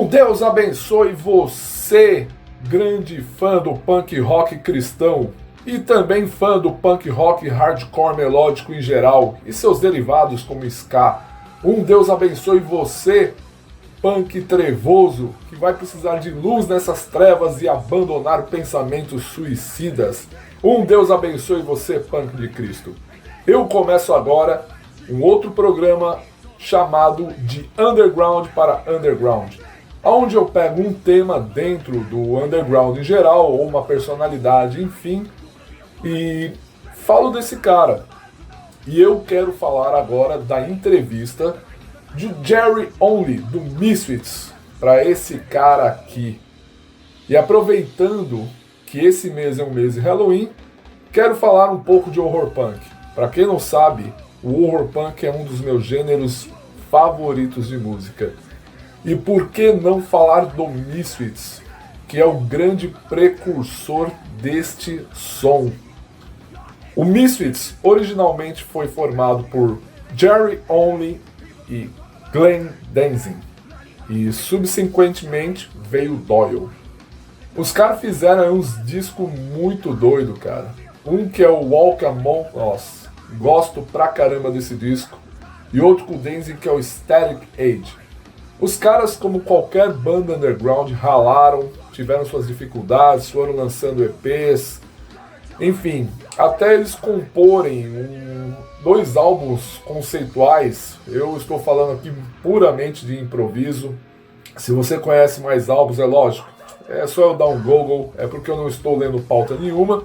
Deus abençoe você, grande fã do punk rock cristão e também fã do punk rock hardcore melódico em geral e seus derivados como ska. Deus abençoe você, punk trevoso, que vai precisar de luz nessas trevas e abandonar pensamentos suicidas. Deus abençoe você, punk de Cristo. Eu começo agora um outro programa chamado de Underground para Underground, onde eu pego um tema dentro do underground em geral, ou uma personalidade, enfim, e falo desse cara. E eu quero falar agora da entrevista de Jerry Only, do Misfits, para esse cara aqui. E aproveitando que esse mês é um mês de Halloween, quero falar um pouco de horror punk. Para quem não sabe, o horror punk é um dos meus gêneros favoritos de música. E por que não falar do Misfits, que é o grande precursor deste som? O Misfits originalmente foi formado por Jerry Only e Glenn Danzig, e subsequentemente veio Doyle. Os caras fizeram uns discos muito doidos, cara. Que é o Walk Among Us, gosto pra caramba desse disco, e outro com o Danzig que é o Static Age. Os caras, como qualquer banda underground, ralaram, tiveram suas dificuldades, foram lançando EPs, enfim, até eles comporem 2 álbuns conceituais. Eu estou falando aqui puramente de improviso. Se você conhece mais álbuns, é lógico, é só eu dar um Google, é porque eu não estou lendo pauta nenhuma,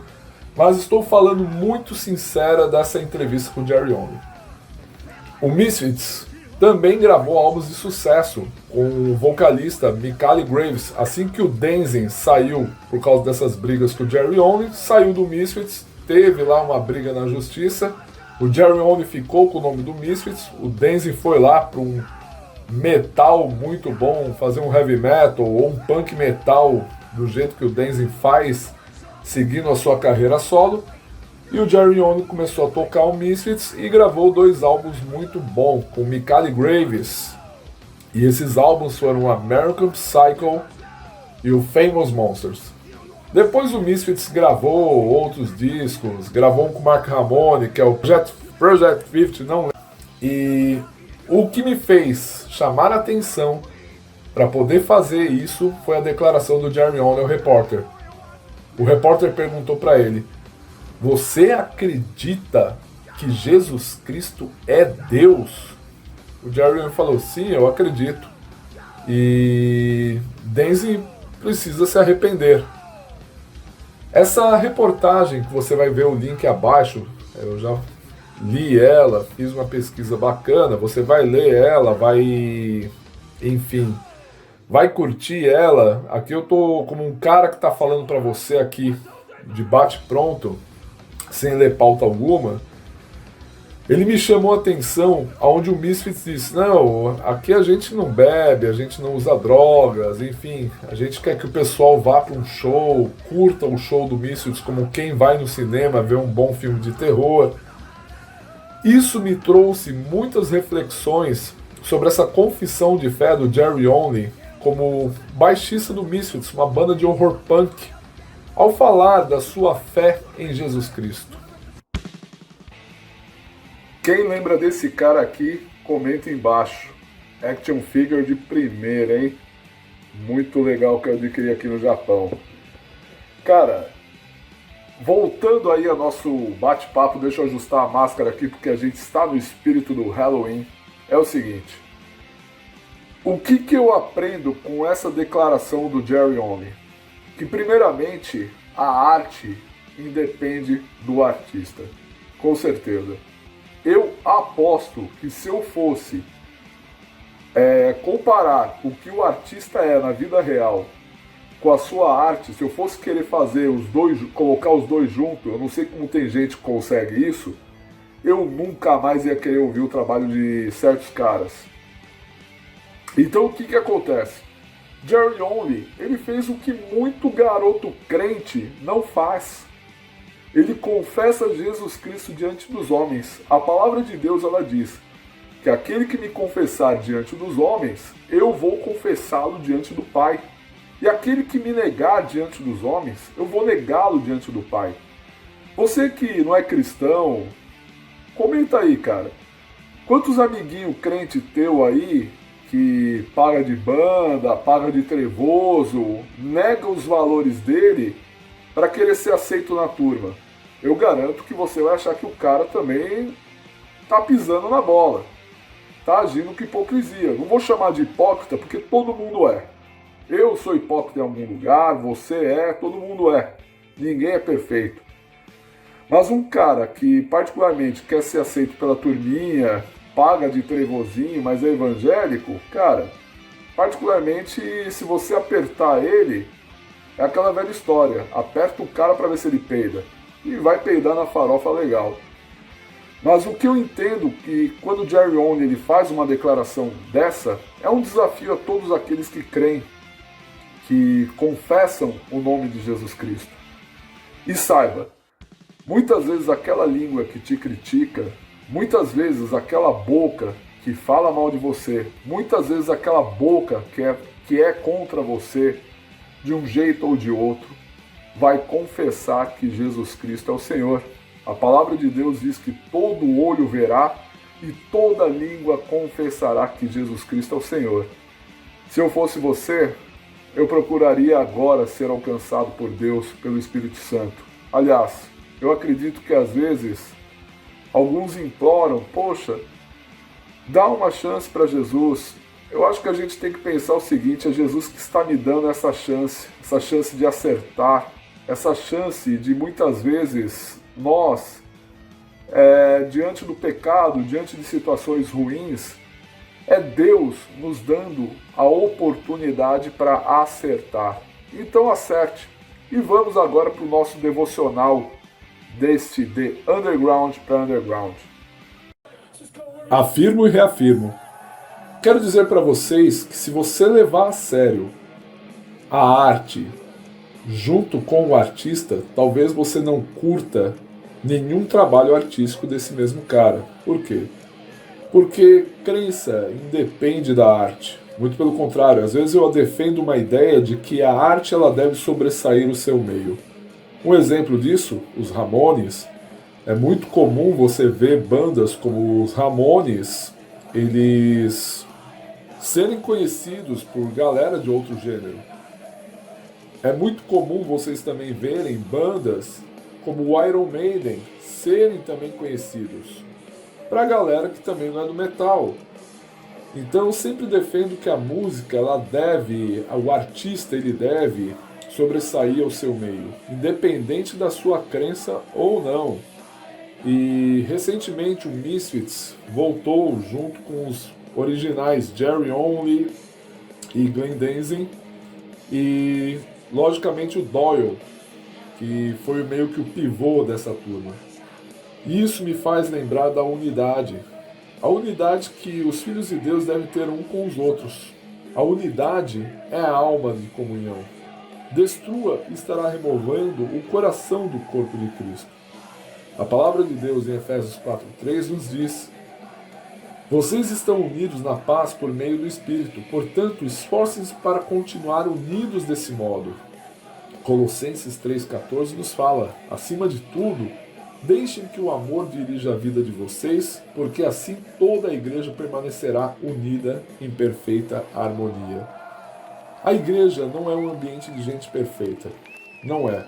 mas estou falando muito sincera dessa entrevista com o Jerry Only. O Misfits também gravou álbuns de sucesso com o vocalista Michael Graves. Assim que o Danzig saiu por causa dessas brigas com o Jerry Only, saiu do Misfits, teve lá uma briga na justiça, o Jerry Only ficou com o nome do Misfits, o Danzig foi lá para um metal muito bom, fazer um heavy metal ou um punk metal do jeito que o Danzig faz, seguindo a sua carreira solo. E o Jerry Only começou a tocar o Misfits e gravou 2 álbuns muito bons com Michael Graves. E esses álbuns foram o American Psycho e o Famous Monsters. Depois o Misfits gravou outros discos, gravou um com o Mark Ramone, que é o Project 50, não lembro. E o que me fez chamar a atenção para poder fazer isso foi a declaração do Jerry Only ao repórter. O repórter perguntou para ele: "Você acredita que Jesus Cristo é Deus?" O Jerry Only falou: "Sim, eu acredito. E Danzig precisa se arrepender." Essa reportagem, que você vai ver o link abaixo, eu já li ela, fiz uma pesquisa bacana, você vai ler ela, vai curtir ela. Aqui eu tô como um cara que tá falando pra você aqui, de bate pronto, sem ler pauta alguma. Ele me chamou a atenção aonde o Misfits disse: "Não, aqui a gente não bebe, a gente não usa drogas, enfim, a gente quer que o pessoal vá para um show, curta o show do Misfits como quem vai no cinema ver um bom filme de terror." Isso me trouxe muitas reflexões sobre essa confissão de fé do Jerry Only como baixista do Misfits, uma banda de horror punk, ao falar da sua fé em Jesus Cristo. Quem lembra desse cara aqui, comenta embaixo. Action figure de primeira, hein? Muito legal que eu adquiri aqui no Japão. Cara, voltando aí ao nosso bate-papo, deixa eu ajustar a máscara aqui porque a gente está no espírito do Halloween. É o seguinte: o que eu aprendo com essa declaração do Jerry Only? Que primeiramente a arte independe do artista, com certeza. Eu aposto que se eu fosse comparar o que o artista é na vida real com a sua arte, se eu fosse querer fazer os dois, colocar os dois juntos, eu não sei como tem gente que consegue isso, eu nunca mais ia querer ouvir o trabalho de certos caras. Então o que acontece? Jerry Only, ele fez o que muito garoto crente não faz. Ele confessa Jesus Cristo diante dos homens. A palavra de Deus, ela diz que aquele que me confessar diante dos homens, eu vou confessá-lo diante do Pai. E aquele que me negar diante dos homens, eu vou negá-lo diante do Pai. Você que não é cristão, comenta aí, cara. Quantos amiguinhos crente teu aí que paga de banda, paga de trevoso, nega os valores dele para querer ser aceito na turma? Eu garanto que você vai achar que o cara também tá pisando na bola, tá agindo com hipocrisia. Não vou chamar de hipócrita porque todo mundo é. Eu sou hipócrita em algum lugar, você é, todo mundo é. Ninguém é perfeito. Mas um cara que particularmente quer ser aceito pela turminha, paga de trevozinho, mas é evangélico, cara, particularmente se você apertar ele, é aquela velha história, aperta o cara para ver se ele peida, e vai peidar na farofa legal. Mas o que eu entendo que quando o Jerry Only ele faz uma declaração dessa, é um desafio a todos aqueles que creem, que confessam o nome de Jesus Cristo. E saiba, muitas vezes aquela língua que te critica, muitas vezes aquela boca que fala mal de você, muitas vezes aquela boca que é contra você, de um jeito ou de outro, vai confessar que Jesus Cristo é o Senhor. A palavra de Deus diz que todo olho verá e toda língua confessará que Jesus Cristo é o Senhor. Se eu fosse você, eu procuraria agora ser alcançado por Deus, pelo Espírito Santo. Aliás, eu acredito que às vezes alguns imploram, poxa, dá uma chance para Jesus. Eu acho que a gente tem que pensar o seguinte, é Jesus que está me dando essa chance de acertar, essa chance de muitas vezes nós, diante do pecado, diante de situações ruins, é Deus nos dando a oportunidade para acertar. Então acerte. E vamos agora para o nosso devocional deste The Underground para Underground. Afirmo e reafirmo. Quero dizer para vocês que se você levar a sério a arte junto com o artista, talvez você não curta nenhum trabalho artístico desse mesmo cara. Por quê? Porque crença independe da arte. Muito pelo contrário, às vezes eu defendo uma ideia de que a arte ela deve sobressair o seu meio. Um exemplo disso, os Ramones. É muito comum você ver bandas como os Ramones, eles serem conhecidos por galera de outro gênero. É muito comum vocês também verem bandas como o Iron Maiden serem também conhecidos para a galera que também não é do metal. Então eu sempre defendo que a música, o artista ele deve sobressair ao seu meio, independente da sua crença ou não. E recentemente o Misfits voltou junto com os originais Jerry Only e Glenn Danzig e logicamente o Doyle, que foi meio que o pivô dessa turma. Isso me faz lembrar da unidade. A unidade que os filhos de Deus devem ter um com os outros. A unidade é a alma de comunhão. Destrua e estará removendo o coração do corpo de Cristo. A palavra de Deus em Efésios 4:3 nos diz: vocês estão unidos na paz por meio do Espírito, portanto esforcem-se para continuar unidos desse modo. Colossenses 3,14 nos fala: acima de tudo, deixem que o amor dirija a vida de vocês, porque assim toda a igreja permanecerá unida em perfeita harmonia. A igreja não é um ambiente de gente perfeita. Não é.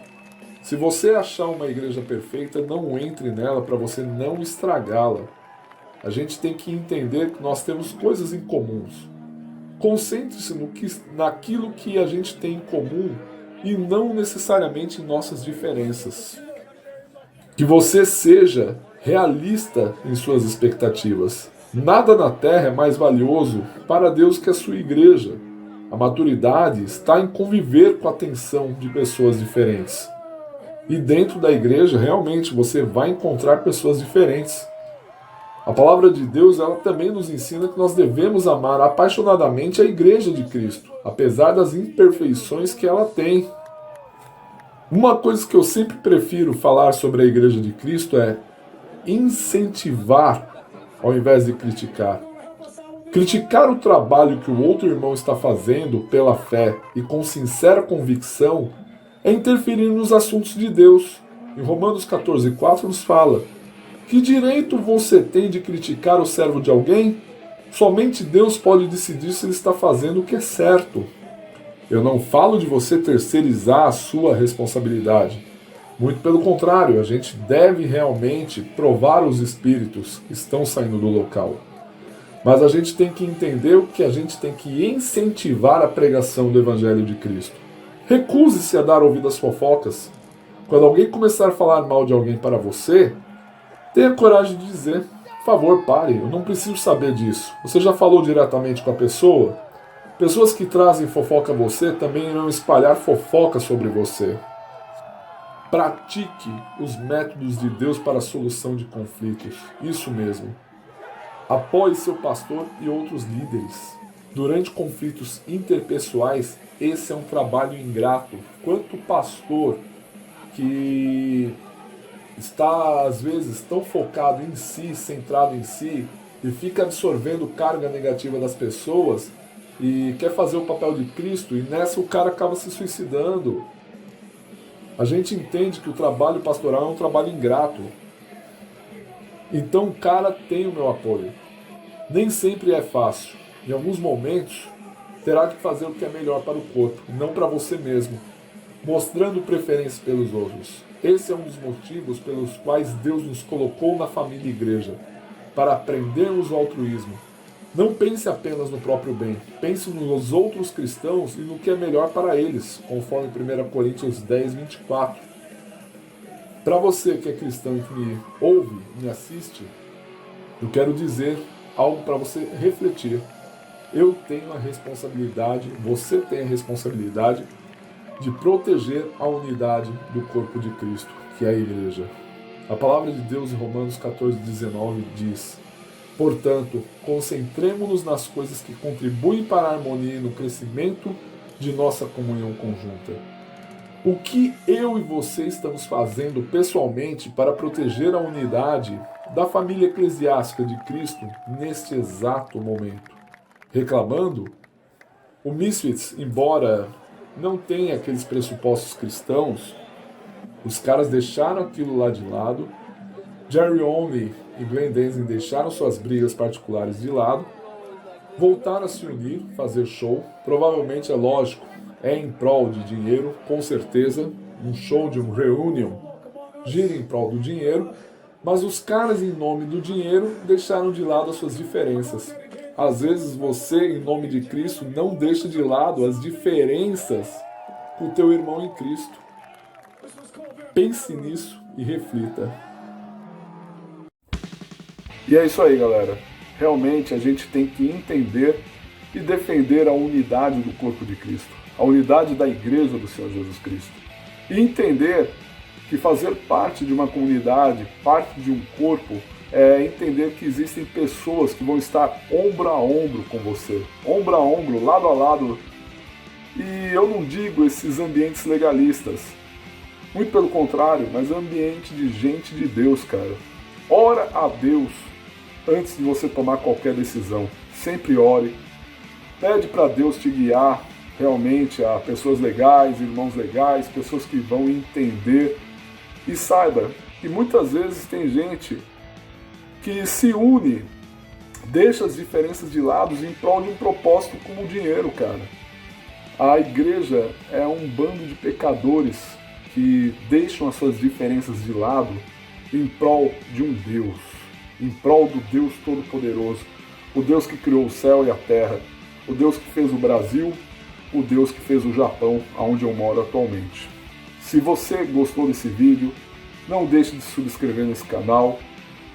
Se você achar uma igreja perfeita, não entre nela para você não estragá-la. A gente tem que entender que nós temos coisas em comuns. Concentre-se naquilo que a gente tem em comum e não necessariamente em nossas diferenças. Que você seja realista em suas expectativas. Nada na terra é mais valioso para Deus que a sua igreja. A maturidade está em conviver com a atenção de pessoas diferentes. E dentro da igreja, realmente, você vai encontrar pessoas diferentes. A palavra de Deus, ela também nos ensina que nós devemos amar apaixonadamente a igreja de Cristo, apesar das imperfeições que ela tem. Uma coisa que eu sempre prefiro falar sobre a igreja de Cristo é incentivar ao invés de criticar. Criticar o trabalho que o outro irmão está fazendo pela fé e com sincera convicção é interferir nos assuntos de Deus. Em Romanos 14,4 nos fala: que direito você tem de criticar o servo de alguém? Somente Deus pode decidir se ele está fazendo o que é certo. Eu não falo de você terceirizar a sua responsabilidade. Muito pelo contrário, a gente deve realmente provar os espíritos que estão saindo do local. Mas a gente tem que entender o que a gente tem que incentivar a pregação do Evangelho de Cristo. Recuse-se a dar ouvido às fofocas. Quando alguém começar a falar mal de alguém para você, tenha coragem de dizer: por favor, pare, eu não preciso saber disso. Você já falou diretamente com a pessoa? Pessoas que trazem fofoca a você também irão espalhar fofoca sobre você. Pratique os métodos de Deus para a solução de conflitos. Isso mesmo. Apoie seu pastor e outros líderes. Durante conflitos interpessoais, esse é um trabalho ingrato. Quanto pastor que está, às vezes, tão focado em si, centrado em si, e fica absorvendo carga negativa das pessoas e quer fazer o papel de Cristo, e nessa o cara acaba se suicidando. A gente entende que o trabalho pastoral é um trabalho ingrato. Então o cara tem o meu apoio. Nem sempre é fácil. Em alguns momentos, terá que fazer o que é melhor para o corpo, não para você mesmo, mostrando preferência pelos outros. Esse é um dos motivos pelos quais Deus nos colocou na família e igreja, para aprendermos o altruísmo. Não pense apenas no próprio bem, pense nos outros cristãos e no que é melhor para eles, conforme 1 Coríntios 10, 24. Para você que é cristão e que me ouve, me assiste, eu quero dizer algo para você refletir. Eu tenho a responsabilidade, você tem a responsabilidade de proteger a unidade do corpo de Cristo, que é a igreja. A palavra de Deus em Romanos 14:19 diz: portanto, concentremo-nos nas coisas que contribuem para a harmonia e no crescimento de nossa comunhão conjunta. O que eu e você estamos fazendo pessoalmente para proteger a unidade da família eclesiástica de Cristo neste exato momento? Reclamando? O Misfits, embora não tenha aqueles pressupostos cristãos, os caras deixaram aquilo lá de lado. Jerry Only e Glenn Danzig deixaram suas brigas particulares de lado, voltaram a se unir, fazer show. Provavelmente, é lógico, é em prol de dinheiro, com certeza. Um show de um reunion gira em prol do dinheiro, mas os caras, em nome do dinheiro, deixaram de lado as suas diferenças. Às vezes você, em nome de Cristo, não deixa de lado as diferenças com o teu irmão em Cristo. Pense nisso e reflita. E é isso aí, galera. Realmente a gente tem que entender e defender a unidade do corpo de Cristo, a unidade da igreja do Senhor Jesus Cristo. E entender que fazer parte de uma comunidade, parte de um corpo, é entender que existem pessoas que vão estar ombro a ombro com você, ombro a ombro, lado a lado. E eu não digo esses ambientes legalistas, muito pelo contrário, mas ambiente de gente de Deus, cara. Ora a Deus antes de você tomar qualquer decisão. Sempre ore. Pede para Deus te guiar realmente a pessoas legais, irmãos legais, pessoas que vão entender. E saiba que muitas vezes tem gente que se une, deixa as diferenças de lado em prol de um propósito como o dinheiro, cara. A igreja é um bando de pecadores que deixam as suas diferenças de lado em prol de um Deus, em prol do Deus Todo-Poderoso, o Deus que criou o céu e a terra, o Deus que fez o Brasil, o Deus que fez o Japão, onde eu moro atualmente. Se você gostou desse vídeo, não deixe de se subscrever nesse canal,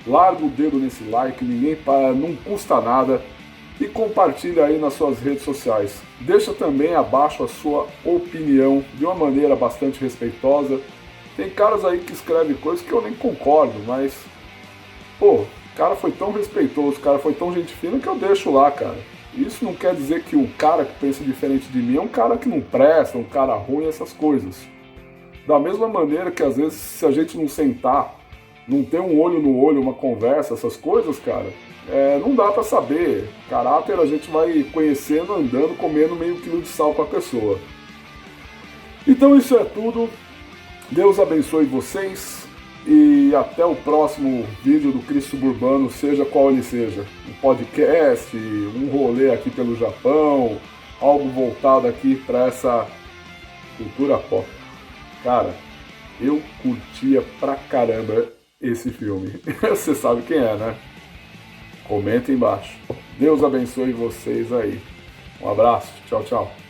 larga o dedo nesse like, não custa nada, e compartilha aí nas suas redes sociais. Deixa também abaixo a sua opinião, de uma maneira bastante respeitosa. Tem caras aí que escrevem coisas que eu nem concordo, mas, pô, o cara foi tão respeitoso, o cara foi tão gente fina que eu deixo lá, cara. Isso não quer dizer que o cara que pensa diferente de mim é um cara que não presta, um cara ruim, essas coisas. Da mesma maneira que às vezes se a gente não sentar, não ter um olho no olho, uma conversa, essas coisas, cara, não dá para saber. Caráter a gente vai conhecendo, andando, comendo meio quilo de sal com a pessoa. Então isso é tudo. Deus abençoe vocês e até o próximo vídeo do Cristo Suburbano, seja qual ele seja. Um podcast, um rolê aqui pelo Japão, algo voltado aqui para essa cultura pop. Cara, eu curtia pra caramba esse filme. Você sabe quem é, né? Comenta embaixo. Deus abençoe vocês aí. Um abraço. Tchau, tchau.